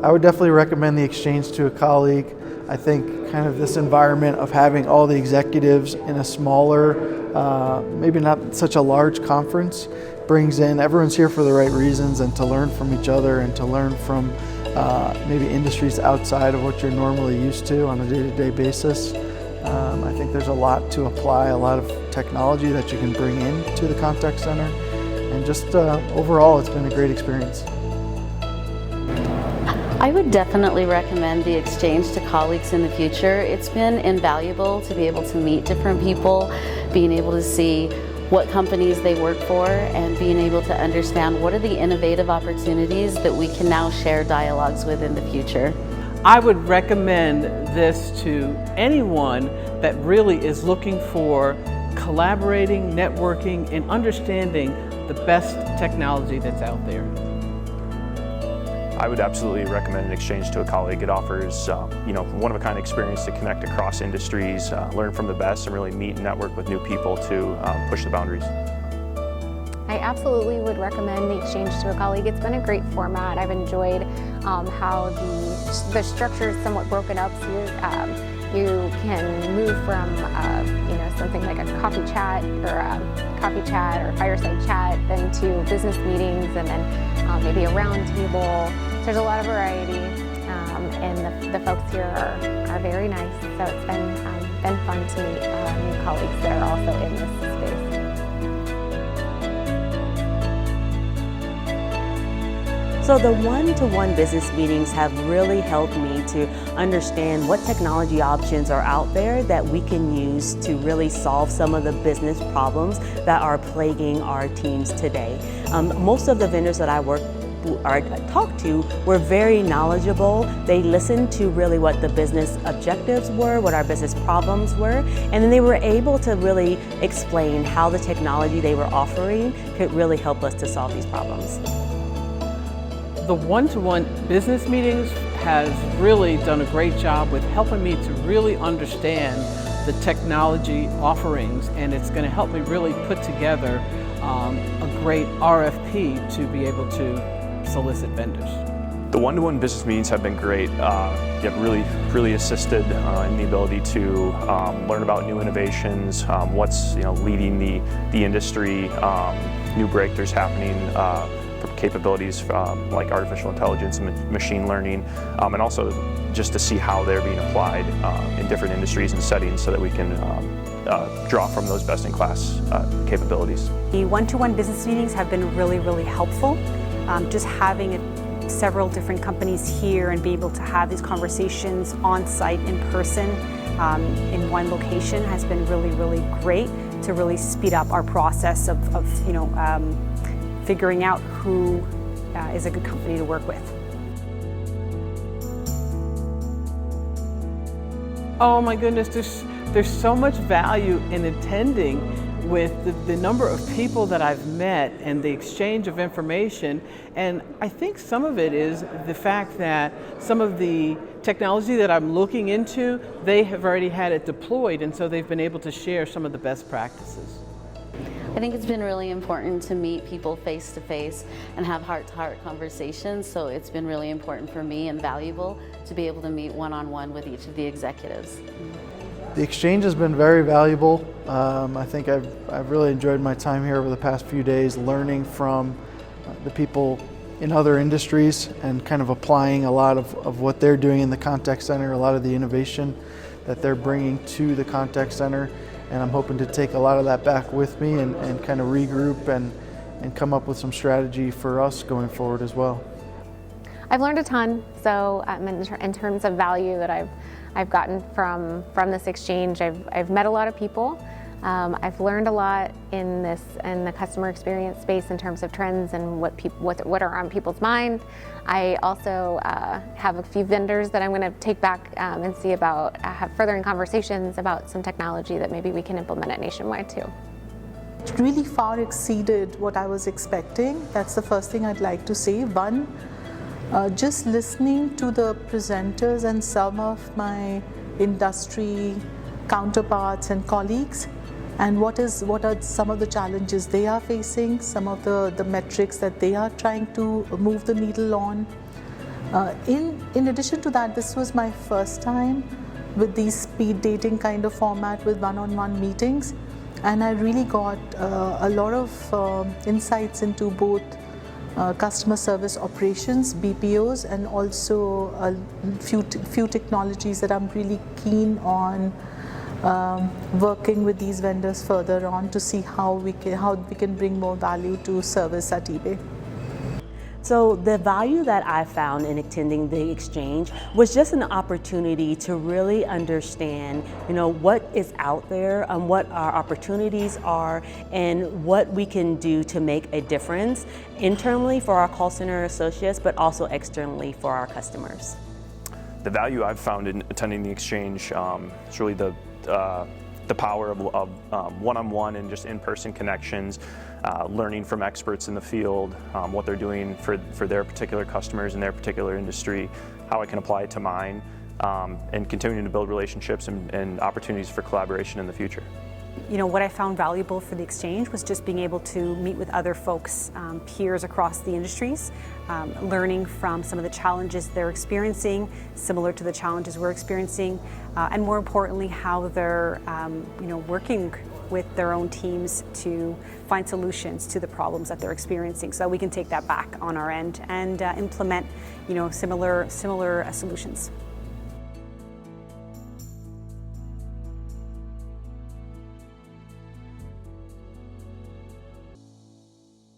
I would definitely recommend the exchange to a colleague. I think kind of this environment of having all the executives in a smaller, maybe not such a large conference, brings in, everyone's here for the right reasons and to learn from each other and to learn from maybe industries outside of what you're normally used to on a day-to-day basis. I think there's a lot to apply, a lot of technology that you can bring into the contact center, and just overall it's been a great experience. I would definitely recommend the exchange to colleagues in the future. It's been invaluable to be able to meet different people, being able to see what companies they work for, and being able to understand what are the innovative opportunities that we can now share dialogues with in the future. I would recommend this to anyone that really is looking for collaborating, networking, and understanding the best technology that's out there. I would absolutely recommend an exchange to a colleague. It offers one-of-a-kind experience to connect across industries, learn from the best, and really meet and network with new people to push the boundaries. I absolutely would recommend the exchange to a colleague. It's been a great format. I've enjoyed how the structure is somewhat broken up. So you can move from something like a coffee chat or fireside chat, then to business meetings, and then maybe a round table. There's a lot of variety, and the folks here are very nice. So it's been fun to meet new colleagues that are also in this space. So the one-to-one business meetings have really helped me to understand what technology options are out there that we can use to really solve some of the business problems that are plaguing our teams today. Most of the vendors that I talked to were very knowledgeable. They listened to really what the business objectives were, what our business problems were, and then they were able to really explain how the technology they were offering could really help us to solve these problems. The one-to-one business meetings has really done a great job with helping me to really understand the technology offerings, and it's going to help me really put together a great RFP to be able to solicit vendors. The one-to-one business meetings have been great. Really assisted in the ability to learn about new innovations, what's leading the industry, new breakthroughs happening. Capabilities like artificial intelligence and machine learning, and also just to see how they're being applied in different industries and settings so that we can draw from those best-in-class capabilities. The one-to-one business meetings have been really, really helpful. Just having several different companies here and be able to have these conversations on-site, in person, in one location has been really, really great to really speed up our process of figuring out who is a good company to work with. Oh my goodness, there's so much value in attending with the number of people that I've met and the exchange of information, and I think some of it is the fact that some of the technology that I'm looking into, they have already had it deployed, and so they've been able to share some of the best practices. I think it's been really important to meet people face to face and have heart-to-heart conversations, so it's been really important for me and valuable to be able to meet one-on-one with each of the executives. The exchange has been very valuable. I think I've really enjoyed my time here over the past few days, learning from the people in other industries and kind of applying a lot of what they're doing in the contact center, a lot of the innovation that they're bringing to the contact center. And I'm hoping to take a lot of that back with me and kind of regroup and come up with some strategy for us going forward as well. I've learned a ton, so in terms of value that I've gotten from this exchange, I've met a lot of people. I've learned a lot in the customer experience space in terms of trends and what are on people's minds. I also have a few vendors that I'm going to take back and see about have furthering conversations about some technology that maybe we can implement it nationwide too. It really far exceeded what I was expecting. That's the first thing I'd like to say. One, just listening to the presenters and some of my industry counterparts and colleagues, and what are some of the challenges they are facing, some of the metrics that they are trying to move the needle on. In addition to that, this was my first time with these speed dating kind of format with one-on-one meetings, and I really got a lot of insights into both customer service operations, BPOs, and also a few technologies that I'm really keen on working with these vendors further on to see how we can bring more value to service at eBay. So the value that I found in attending the exchange was just an opportunity to really understand, what is out there, what our opportunities are, and what we can do to make a difference internally for our call center associates, but also externally for our customers. The value I've found in attending the exchange is really the power of one-on-one and just in-person connections, learning from experts in the field, what they're doing for their particular customers in their particular industry, how I can apply it to mine, and continuing to build relationships and opportunities for collaboration in the future. What I found valuable for the exchange was just being able to meet with other folks, peers across the industries, learning from some of the challenges they're experiencing, similar to the challenges we're experiencing, and more importantly, how they're working with their own teams to find solutions to the problems that they're experiencing, so that we can take that back on our end and implement similar solutions.